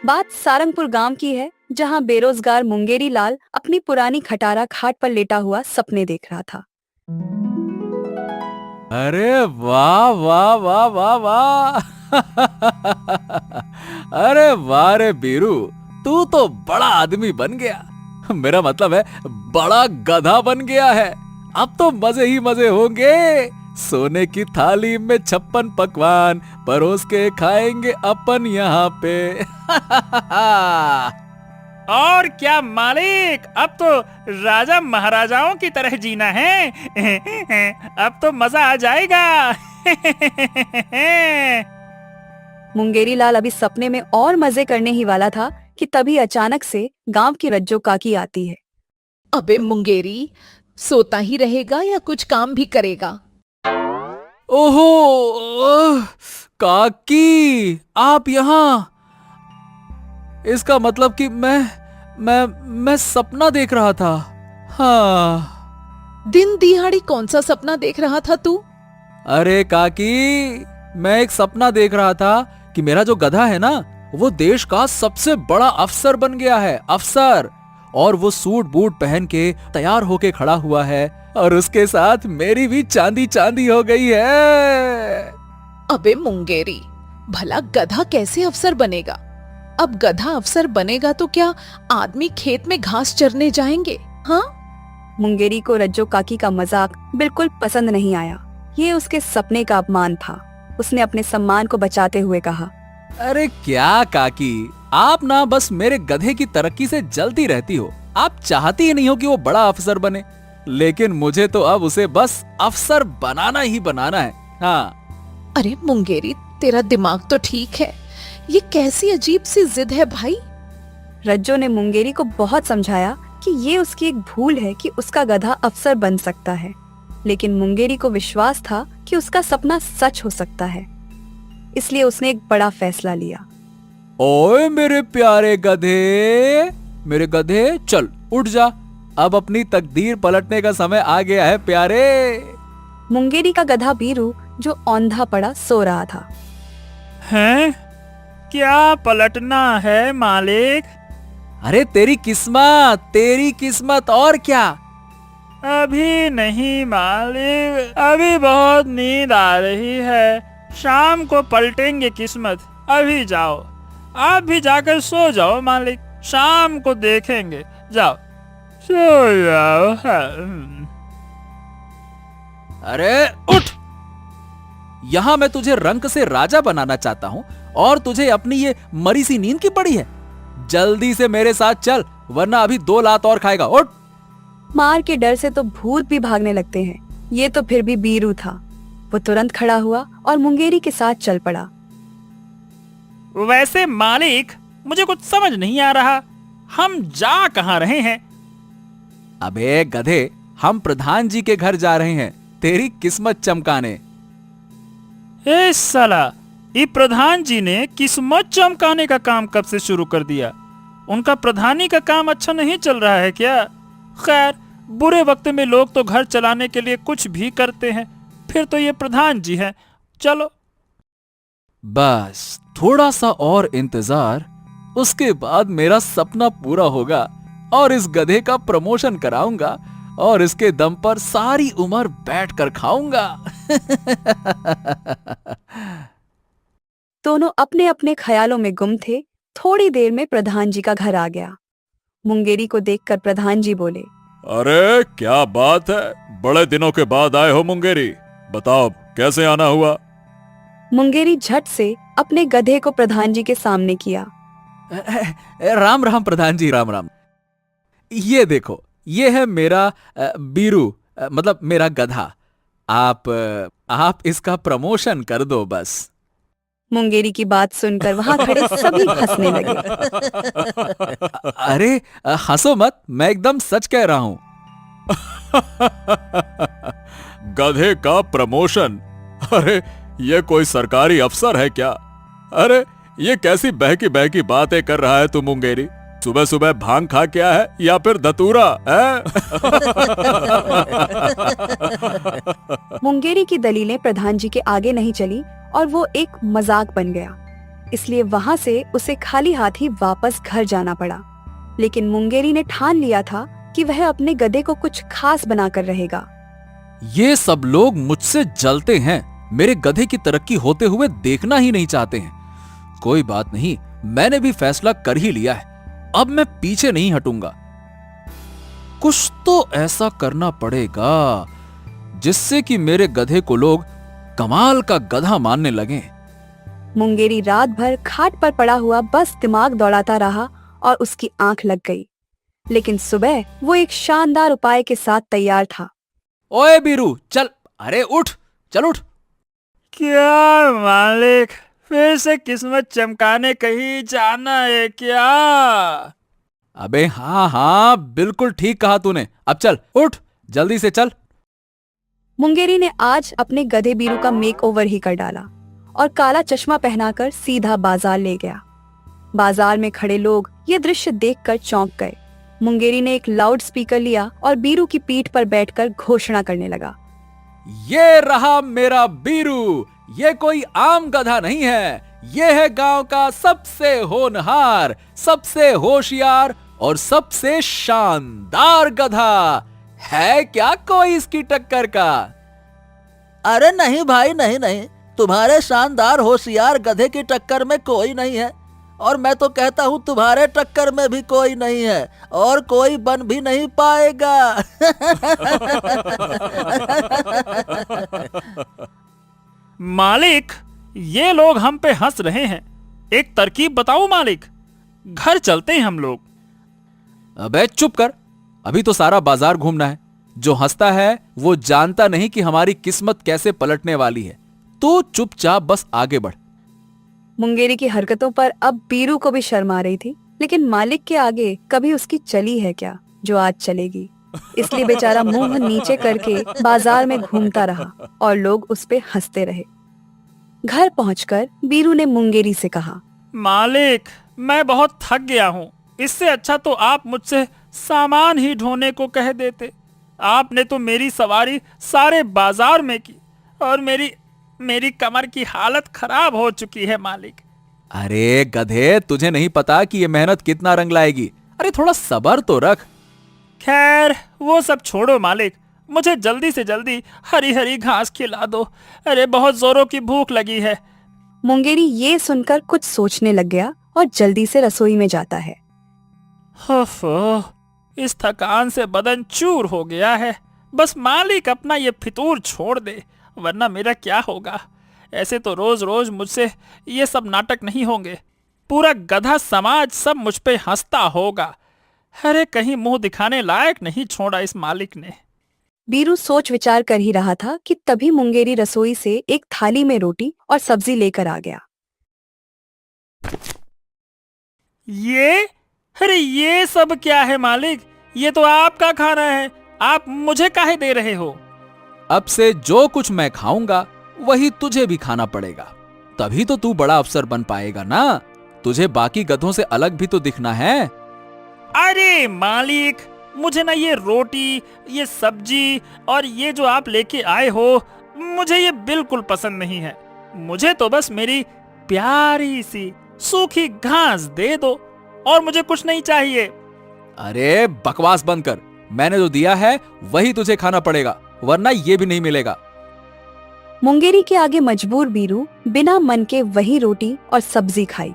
बात सारंगपुर गांव की है, जहां बेरोजगार मुंगेरी लाल अपनी पुरानी खटारा खाट पर लेटा हुआ सपने देख रहा था। अरे वाह वाह वाह वाह वाह अरे वाह रे बीरू, तू तो बड़ा आदमी बन गया। मेरा मतलब है बड़ा गधा बन गया है। अब तो मजे ही मजे होंगे। सोने की थाली में 56 पकवान परोस के खाएंगे अपन यहाँ पे और क्या मालिक, अब तो राजा महाराजाओं की तरह जीना है। अब तो मजा आ जाएगा। मुंगेरी लाल अभी सपने में और मजे करने ही वाला था कि तभी अचानक से गांव की रज्जो काकी आती है। अबे मुंगेरी, सोता ही रहेगा या कुछ काम भी करेगा? ओहो काकी, आप यहाँ? इसका मतलब कि मैं सपना देख रहा था। हाँ। दिन दिहाड़ी कौन सा सपना देख रहा था तू? अरे काकी, मैं एक सपना देख रहा था कि मेरा जो गधा है ना, वो देश का सबसे बड़ा अफसर बन गया है, अफसर। और वो सूट बूट पहन के तैयार होके खड़ा हुआ है, और उसके साथ मेरी भी चांदी चांदी हो गई है। अबे मुंगेरी, भला गधा कैसे अफसर बनेगा? अब गधा अफसर बनेगा तो क्या आदमी खेत में घास चरने जाएंगे? हाँ? मुंगेरी को रज्जो काकी का मजाक बिल्कुल पसंद नहीं आया। ये उसके सपने का अपमान था। उसने अपने सम्मान को बचाते हुए कहा, अरे क्या काकी, आप ना बस मेरे गधे की तरक्की से जलती रहती हो। आप चाहती ही नहीं हो कि वो बड़ा अफसर बने, लेकिन मुझे तो अब उसे बस अफसर बनाना ही बनाना है। हाँ। अरे मुंगेरी, तेरा दिमाग तो ठीक है, ये कैसी अजीब सी जिद है भाई? रज्जो ने मुंगेरी को बहुत समझाया कि ये उसकी एक भूल है कि उसका गधा अफसर बन सकता है, लेकिन मुंगेरी को विश्वास था कि उसका सपना सच हो सकता है। इसलिए उसने एक बड़ा फैसला लिया। ओए मेरे प्यारे गधे, मेरे गधे, चल उठ जा। अब अपनी तकदीर पलटने का समय आ गया है प्यारे। मुंगेरी का गधा बीरू, जो औंधा पड़ा सो रहा था। हैं? क्या पलटना है मालिक? अरे तेरी किस्मत और क्या? अभी नहीं मालिक, अभी बहुत नींद आ रही है। शाम को पलटेंगे किस्मत। अभी जाओ, आप भी जाकर सो जाओ मालिक, शाम को देखेंगे। जाओ सो जाओ। अरे उठ, यहाँ मैं तुझे रंक से राजा बनाना चाहता हूँ, और तुझे अपनी ये मरी सी नींद की पड़ी है। जल्दी से मेरे साथ चल, वरना अभी 2 लात और खाएगा। उठ। मार के डर से तो भूत भी भागने लगते हैं। ये तो फिर भी बीरू था। वो तुरंत खड़ा हुआ और मुंगेरी के साथ चल पड़ा। वैसे मालिक, मुझे कुछ समझ नहीं आ रहा, हम जा कहाँ रहे हैं? अबे गधे, हम प्रधान जी के घर जा रहे हैं, तेरी किस्मत चमकाने। ए साला, ये प्रधान जी ने किस्मत चमकाने का काम कब से शुरू कर दिया? उनका प्रधानी का काम अच्छा नहीं चल रहा है क्या? खैर, बुरे वक्त में लोग तो घर चलाने के लिए कुछ भी करते हैं, फिर तो ये प्रधान जी हैं। चलो बस थोड़ा सा और इंतजार, उसके बाद मेरा सपना पूरा होगा, और इस गधे का प्रमोशन कराऊंगा, और इसके दम पर सारी उम्र बैठकर खाऊंगा। दोनों अपने अपने ख्यालों में गुम थे। थोड़ी देर में प्रधान जी का घर आ गया। मुंगेरी को देखकर प्रधान जी बोले, अरे क्या बात है, बड़े दिनों के बाद आए हो मुंगेरी। बताओ कैसे आना हुआ? मुंगेरी झट से अपने गधे को प्रधान जी के सामने किया। राम राम प्रधान जी, राम राम। ये देखो, ये है मेरा बीरू, मतलब मेरा गधा। आप इसका प्रमोशन कर दो बस। मुंगेरी की बात सुनकर वहां खड़े सभी हंसने लगे। अरे हंसो मत, मैं एकदम सच कह रहा हूं। गधे का प्रमोशन? अरे ये कोई सरकारी अफसर है क्या? अरे ये कैसी बहकी बहकी बातें कर रहा है तू मुंगेरी? सुबह सुबह भांग खा क्या है, या फिर धतूरा है? मुंगेरी की दलीलें प्रधान जी के आगे नहीं चली और वो एक मजाक बन गया। इसलिए वहां से उसे खाली हाथ ही वापस घर जाना पड़ा। लेकिन मुंगेरी ने ठान लिया था कि वह अपने गधे को कुछ खास बनाकर रहेगा। ये सब लोग मुझसे जलते हैं, मेरे गधे की तरक्की होते हुए देखना ही नहीं चाहते हैं। कोई बात नहीं, मैंने भी फैसला कर ही लिया है, अब मैं पीछे नहीं हटूंगा। कुछ तो ऐसा करना पड़ेगा जिससे कि मेरे गधे को लोग कमाल का गधा मानने लगें। मुंगेरी रात भर खाट पर पड़ा हुआ बस दिमाग दौड़ाता रहा और उसकी आंख लग गई। लेकिन सुबह वो एक शानदार उपाय के साथ तैयार था। ओए बीरू, चल, अरे उठ, चल उठ। क्या मालिक, फिर से किस्मत चमकाने कहीं जाना है क्या? अबे हाँ हाँ, बिल्कुल ठीक कहा तूने। अब चल, उठ, जल्दी से चल। मुंगेरी ने आज अपने गधे बीरू का मेकओवर ही कर डाला और काला चश्मा पहनाकर सीधा बाजार ले गया। बाजार में खड़े लोग ये दृश्य देखकर चौंक गए। मुंगेरी ने एक लाउड स्पीकर लिया और बीरू की पीठ पर बैठकर घोषणा करने लगा। ये रहा मेरा बीरू, ये कोई आम गधा नहीं है, ये है गांव का सबसे होनहार, सबसे होशियार और सबसे शानदार गधा। है क्या कोई इसकी टक्कर का? अरे नहीं भाई, नहीं नहीं, तुम्हारे शानदार होशियार गधे की टक्कर में कोई नहीं है, और मैं तो कहता हूँ तुम्हारे टक्कर में भी कोई नहीं है और कोई बन भी नहीं पाएगा। मालिक, ये लोग हम पे हंस रहे हैं। एक तरकीब बताओ मालिक, घर चलते हैं हम लोग। अबे चुप कर, अभी तो सारा बाजार घूमना है। जो हंसता है वो जानता नहीं कि हमारी किस्मत कैसे पलटने वाली है। तो चुपचाप बस आगे बढ़। मुंगेरी की हरकतों पर अब बीरू को भी शर्म आ रही थी, लेकिन मालिक के आगे कभी उसकी चली है क्या जो आज चलेगी। इसलिए बेचारा मुंह नीचे करके बाजार में घूमता रहा और लोग उस पे हंसते रहे। घर पहुंचकर बीरू ने मुंगेरी से कहा, मालिक, मैं बहुत थक गया हूँ। इससे अच्छा तो आप मुझसे सामान ही ढोने को कह देते। आपने तो मेरी सवारी सारे बाजार में की और मेरी कमर की हालत खराब हो चुकी है मालिक। अरे गधे, तुझे नहीं पता कि ये मेहनत कितना रंग लाएगी। अरे थोड़ा सब्र तो रख। खैर, वो सब छोड़ो मालिक, मुझे जल्दी से जल्दी हरी हरी घास खिला दो। अरे बहुत जोरों की भूख लगी है। मुंगेरी ये सुनकर कुछ सोचने लग गया और जल्दी से रसोई में जाता है। इस थकान से बदन चूर हो गया है। बस मालिक अपना ये फितूर छोड़ दे, वरना मेरा क्या होगा। ऐसे तो रोज रोज मुझसे ये सब नाटक नहीं होंगे। पूरा गधा समाज सब मुझ पे हंसता होगा। अरे कहीं मुंह दिखाने लायक नहीं छोड़ा इस मालिक ने। बीरू सोच विचार कर ही रहा था कि तभी मुंगेरी रसोई से एक थाली में रोटी और सब्जी लेकर आ गया। अरे ये सब क्या है मालिक? ये तो आपका खाना है, आप मुझे काहे दे रहे हो? अब से जो कुछ मैं खाऊंगा वही तुझे भी खाना पड़ेगा, तभी तो तू बड़ा अफसर बन पाएगा ना। तुझे बाकी गधों से अलग भी तो दिखना है। अरे मालिक, मुझे ना ये रोटी, ये सब्जी और ये जो आप लेके आए हो, मुझे ये बिल्कुल पसंद नहीं है। मुझे तो बस मेरी प्यारी सी सूखी घास दे दो और मुझे कुछ नहीं चाहिए। अरे बकवास बंद कर, मैंने जो दिया है वही तुझे खाना पड़ेगा, वरना ये भी नहीं मिलेगा। मुंगेरी के आगे मजबूर बीरू बिना मन के वही रोटी और सब्जी खाई।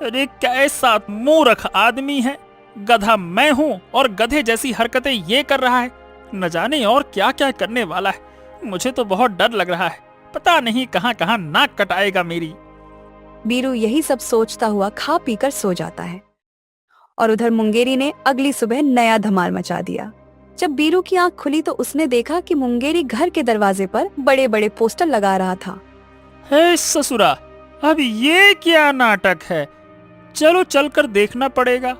अरे कैसा मूर्ख आदमी है। गधा मैं हूँ और गधे जैसी हरकतें ये कर रहा है। न जाने और क्या क्या करने वाला है। मुझे तो बहुत डर लग रहा है, पता नहीं कहाँ कहाँ नाक कटाएगा मेरी। बीरू यही सब सोचता हुआ खा पीकर सो जाता है और उधर मुंगेरी ने अगली सुबह नया धमाल मचा दिया। जब बीरू की आंख खुली तो उसने देखा कि मुंगेरी घर के दरवाजे पर बड़े बड़े पोस्टर लगा रहा था। हे ससुरा, अब ये क्या नाटक है? चलो चलकर देखना पड़ेगा।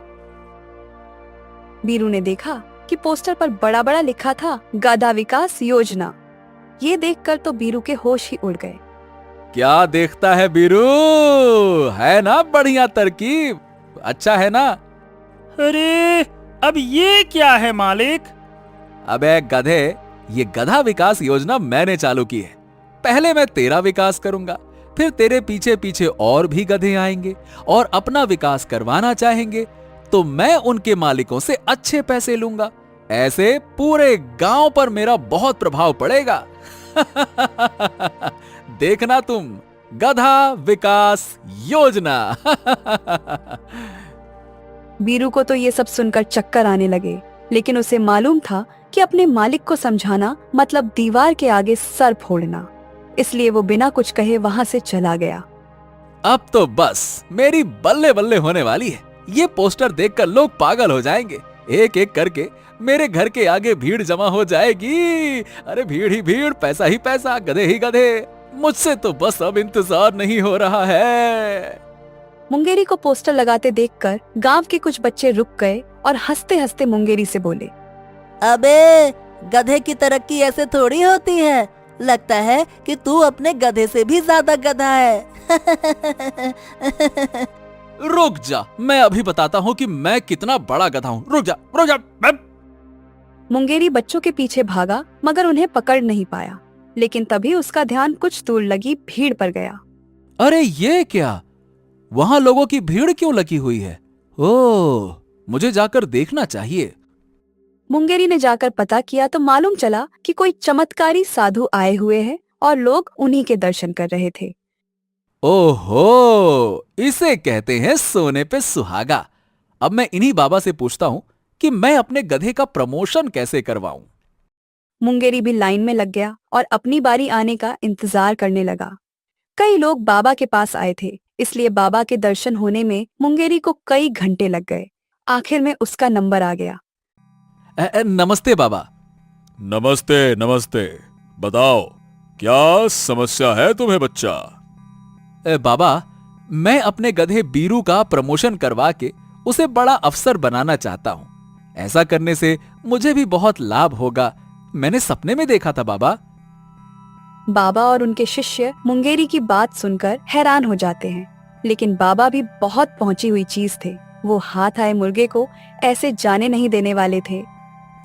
बीरू ने देखा कि पोस्टर पर बड़ा बड़ा लिखा था गधा विकास योजना। ये देखकर तो बीरू के होश ही उड़ गए। क्या देखता है बीरू, है ना बढ़िया तरकीब, अच्छा है ना? अरे अब ये क्या है मालिक? अबे गधे, ये गधा विकास योजना मैंने चालू की है। पहले मैं तेरा विकास करूंगा, फिर तेरे पीछे पीछे और भी गधे आएंगे और अपना विकास करवाना चाहेंगे, तो मैं उनके मालिकों से अच्छे पैसे लूंगा। ऐसे पूरे गांव पर मेरा बहुत प्रभाव पड़ेगा। देखना तुम, गधा विकास योजना। बीरू को तो ये सब सुनकर चक्कर आने लगे, लेकिन उसे मालूम था कि अपने मालिक को समझाना मतलब दीवार के आगे सर फोड़ना, इसलिए वो बिना कुछ कहे वहां से चला गया। अब तो बस मेरी बल्ले बल्ले होने वाली है। ये पोस्टर देखकर लोग पागल हो जाएंगे। एक एक करके मेरे घर के आगे भीड़ जमा हो जाएगी। अरे भीड़ ही भीड़, पैसा ही पैसा, गधे ही गधे। मुझसे तो बस अब इंतजार नहीं हो रहा है। मुंगेरी को पोस्टर लगाते देखकर गांव के कुछ बच्चे रुक गए और हंसते हंसते मुंगेरी से बोले, अबे गधे की तरक्की ऐसे थोड़ी होती है। लगता है कि तू अपने गधे से भी ज्यादा गधा है। रुक जा, मैं अभी बताता हूँ कि मैं कितना बड़ा गधा हूँ। रुक जा, रुक जा। मुंगेरी बच्चों के पीछे भागा मगर उन्हें पकड़ नहीं पाया, लेकिन तभी उसका ध्यान कुछ दूर लगी भीड़ पर गया। अरे ये क्या, वहां लोगों की भीड़ क्यों लगी हुई है? ओह, मुझे जाकर देखना चाहिए। मुंगेरी ने जाकर पता किया तो मालूम चला कि कोई चमत्कारी साधु आए हुए हैं और लोग उन्हीं के दर्शन कर रहे थे। ओहो, इसे कहते हैं सोने पे सुहागा। अब मैं इन्हीं बाबा से पूछता हूं कि मैं अपने गधे का प्रमोशन कैसे करवाऊं। मुंगेरी भी लाइन में लग गया और अपनी बारी आने का इंतजार करने लगा। कई लोग बाबा के पास आए थे, इसलिए बाबा के दर्शन होने में मुंगेरी को कई घंटे लग गए। आखिर में उसका नंबर आ गया। नमस्ते बाबा। नमस्ते नमस्ते, बताओ क्या समस्या है तुम्हें बच्चा? बाबा, मैं अपने गधे बीरू का प्रमोशन करवा के उसे बड़ा अफसर बनाना चाहता हूं। ऐसा करने से मुझे भी बहुत लाभ होगा। मैंने सपने में देखा था बाबा। बाबा और उनके शिष्य मुंगेरी की बात सुनकर हैरान हो जाते हैं, लेकिन बाबा भी बहुत पहुंची हुई चीज थे। वो हाथ आए मुर्गे को ऐसे जाने नहीं देने वाले थे।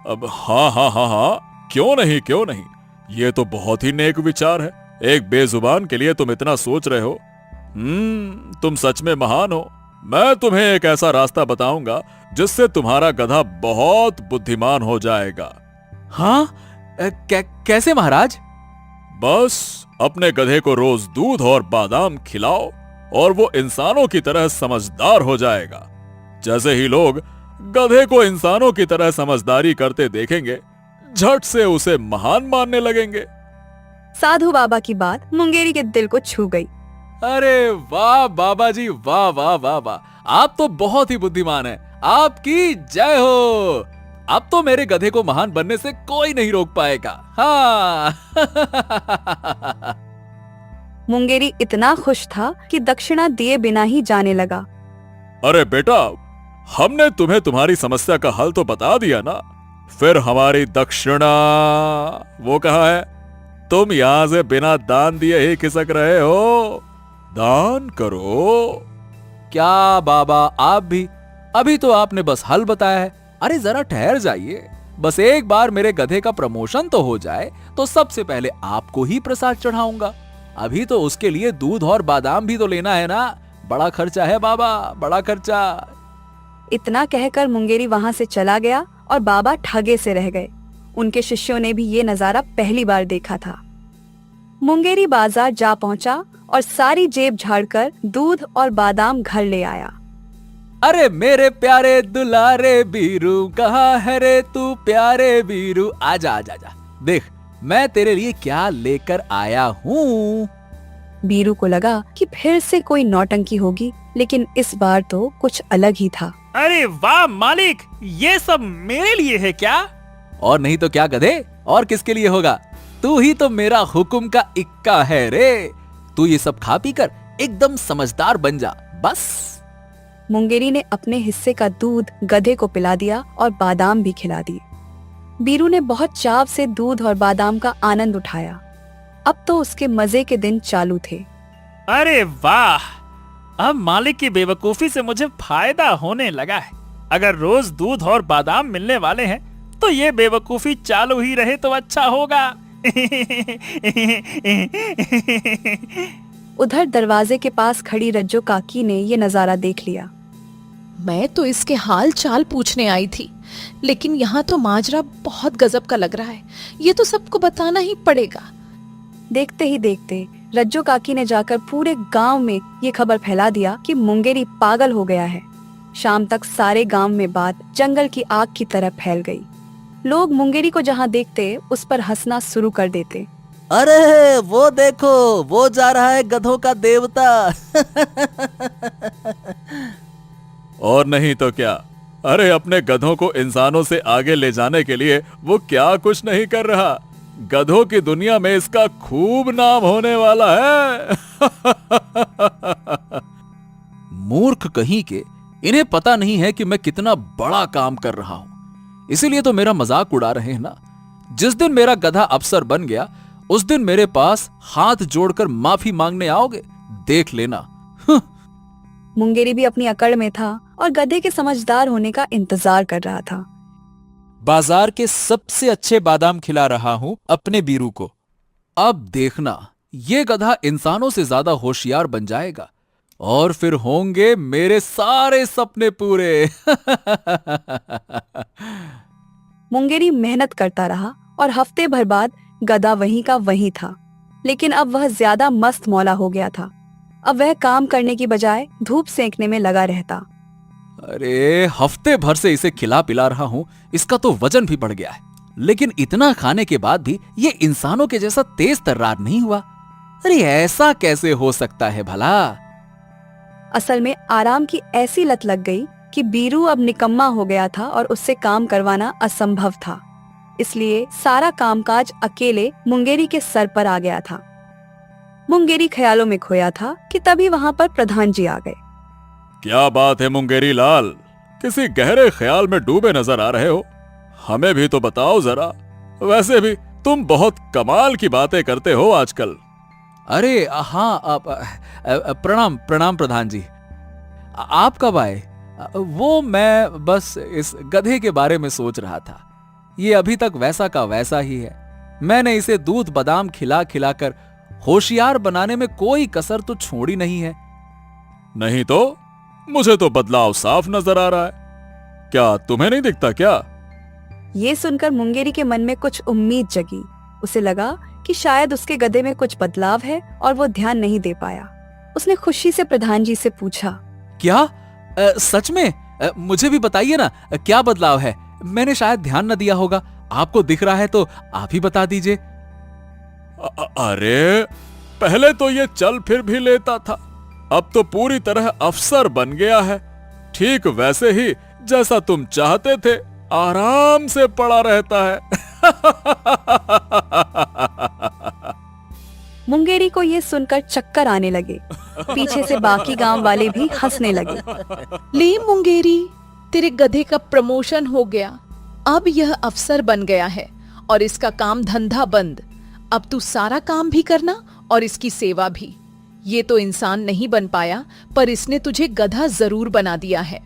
अब हाँ हाँ हाँ हाँ, क्यों नहीं क्यों नहीं, ये तो बहुत ही नेक विचार है। एक बेजुबान के लिए तुम इतना सोच रहे हो। तुम सच में महान हो। मैं तुम्हें एक ऐसा रास्ता बताऊंगा जिससे तुम्हारा गधा बहुत बुद्धिमान हो जाएगा। हाँ, कैसे महाराज? बस अपने गधे को रोज दूध और बादाम खिलाओ और वो इंसानों की तरह समझदार हो जाएगा। जैसे ही लोग गधे को इंसानों की तरह समझदारी करते देखेंगे, झट से उसे महान मानने लगेंगे। साधु बाबा की बात मुंगेरी के दिल को छू गई। अरे वाह बाबा जी, वाह वाह वाह वाह, आप तो बहुत ही बुद्धिमान हैं। आपकी जय हो। अब तो मेरे गधे को महान बनने से कोई नहीं रोक पाएगा। हाँ। मुंगेरी इतना खुश था कि दक्षिणा दिए बिना ही जाने लगा। अरे बेटा, हमने तुम्हें तुम्हारी समस्या का हल तो बता दिया ना, फिर हमारी दक्षिणा वो कहाँ है? तुम यहां से बिना दान दिए ही खिसक रहे हो। दान करो। क्या बाबा, आप भी? अभी तो आपने बस हल बताया है। अरे जरा ठहर जाइए, बस एक बार मेरे गधे का प्रमोशन तो हो जाए तो सबसे पहले आपको ही प्रसाद चढ़ाऊंगा। अभी तो उसके लिए दूध और बादाम भी तो लेना है ना। बड़ा खर्चा है बाबा, बड़ा खर्चा। इतना कहकर मुंगेरी वहां से चला गया और बाबा ठगे से रह गए। उनके शिष्यों ने भी ये नजारा पहली बार देखा था। मुंगेरी बाजार जा पहुंचा और सारी जेब झाड़कर दूध और बादाम घर ले आया। अरे मेरे प्यारे दुलारे बीरू, कहाँ है रे तू प्यारे बीरू? आजा आजा आजा, देख मैं तेरे लिए क्या लेकर आया हूँ। बीरू को लगा कि फिर से कोई नौटंकी होगी, लेकिन इस बार तो कुछ अलग ही था। अरे वाह मालिक, ये सब मेरे लिए है क्या? और नहीं तो क्या गधे, और किसके लिए होगा? तू ही तो मेरा हुक्म का इक्का है रे। तू ये सब खा पी कर एकदम समझदार बन जा बस। मुंगेरी ने अपने हिस्से का दूध गधे को पिला दिया और बादाम भी खिला दिए। बीरू ने बहुत चाव से दूध और बादाम का आनंद उठाया। अब तो उसके मजे के दिन चालू थे। अरे वाह, अब मालिक की बेवकूफी से मुझे फायदा होने लगा है। अगर रोज दूध और बादाम मिलने वाले हैं तो ये बेवकूफी चालू ही रहे तो अच्छा होगा। उधर दरवाजे के पास खड़ी रज्जो काकी ने ये नजारा देख लिया। मैं तो इसके हाल चाल पूछने आई थी, लेकिन यहाँ तो माजरा बहुत गजब का लग रहा है। ये तो सबको बताना ही पड़ेगा। देखते ही देखते रज्जो काकी ने जाकर पूरे गांव में ये खबर फैला दिया कि मुंगेरी पागल हो गया है। शाम तक सारे गांव में बात जंगल की आग की तरह फैल गई। लोग मुंगेरी को जहां देखते उस पर हंसना शुरू कर देते। अरे वो देखो, वो जा रहा है गधों का देवता। और नहीं तो क्या, अरे अपने गधों को इंसानों से आगे ले जाने के लिए वो क्या कुछ नहीं कर रहा। गधों की दुनिया में इसका खूब नाम होने वाला है। मूर्ख कहीं के, इन्हें पता नहीं है कि मैं कितना बड़ा काम कर रहा हूं, इसीलिए तो मेरा मजाक उड़ा रहे हैं ना। जिस दिन मेरा गधा अफसर बन गया उस दिन मेरे पास हाथ जोड़कर माफी मांगने आओगे, देख लेना। मुंगेरी भी अपनी अकड़ में था और गधे के समझदार होने का इंतजार कर रहा था। बाजार के सबसे अच्छे बादाम खिला रहा हूं अपने बीरू को। अब देखना, ये गधा इंसानों से ज्यादा होशियार बन जाएगा और फिर होंगे मेरे सारे सपने पूरे। मुंगेरी मेहनत करता रहा और हफ्ते भर बाद गधा वहीं का वहीं था। लेकिन अब वह ज्यादा मस्त मौला हो गया था। अब वह काम करने की बजाय धूप सेंकने में लगा रहता। अरे हफ्ते भर से इसे खिला पिला रहा हूं, इसका तो वजन भी बढ़ गया है। लेकिन इतना खाने के बाद भी ये इंसानों के जैसा तेज तर्रार नहीं हुआ। अरे ऐसा कैसे हो सकता है भला? असल में आराम की ऐसी लत लग गई कि बीरू अब निकम्मा हो गया था और उससे काम करवाना असंभव था। इसलिए सारा कामकाज अकेले मुंगेरी के सर पर आ गया था। मुंगेरी ख्यालों में खोया था कि तभी वहां पर प्रधान जी आ गए। क्या बात है मुंगेरी लाल, किसी गहरे ख्याल में डूबे नजर आ रहे हो। हमें भी तो बताओ जरा। वैसे भी तुम बहुत कमाल की बातें करते हो आजकल। अरे हाँ, प्रणाम प्रणाम प्रधान जी। आप कब आए? वो मैं बस इस गधे के बारे में सोच रहा था। ये अभी तक वैसा का वैसा ही है। मैंने इसे दूध बादाम खिला खिलाकर होशियार बनाने में कोई कसर तो छोड़ी नहीं है। नहीं तो मुझे तो बदलाव साफ नजर आ रहा है। क्या तुम्हें नहीं दिखता क्या? ये सुनकर मुंगेरी के मन में कुछ उम्मीद जगी। उसे लगा कि शायद उसके गधे में कुछ बदलाव है और वो ध्यान नहीं दे पाया। उसने खुशी से प्रधान जी से पूछा, क्या सच में? मुझे भी बताइए ना, क्या बदलाव है? मैंने शायद ध्यान न दिया होगा। आपको दिख रहा है तो आप ही बता दीजिए। अरे पहले तो ये चल फिर भी लेता था, अब तो पूरी तरह अफसर बन गया है। ठीक वैसे ही जैसा तुम चाहते थे, आराम से पड़ा रहता है। मुंगेरी को ये सुनकर चक्कर आने लगे। पीछे से बाकी गांव वाले भी हंसने लगे। ले मुंगेरी, तेरे गधे का प्रमोशन हो गया। अब यह अफसर बन गया है और इसका काम धंधा बंद। अब तू सारा काम भी करना और इसकी सेवा भी। ये तो इंसान नहीं बन पाया, पर इसने तुझे गधा जरूर बना दिया है।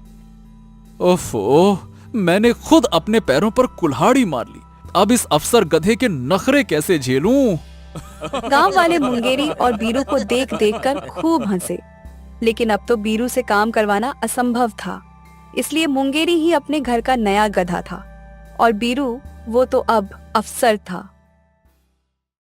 ओफो, मैंने खुद अपने पैरों पर कुल्हाड़ी मार ली। अब इस अफसर गधे के नखरे कैसे झेलूं? गांव वाले मुंगेरी और बीरू को देख देख कर खूब हंसे। लेकिन अब तो बीरू से काम करवाना असंभव था। इसलिए मुंगेरी ही अपने घर का नया गधा था और बीरू वो तो अब अफसर था।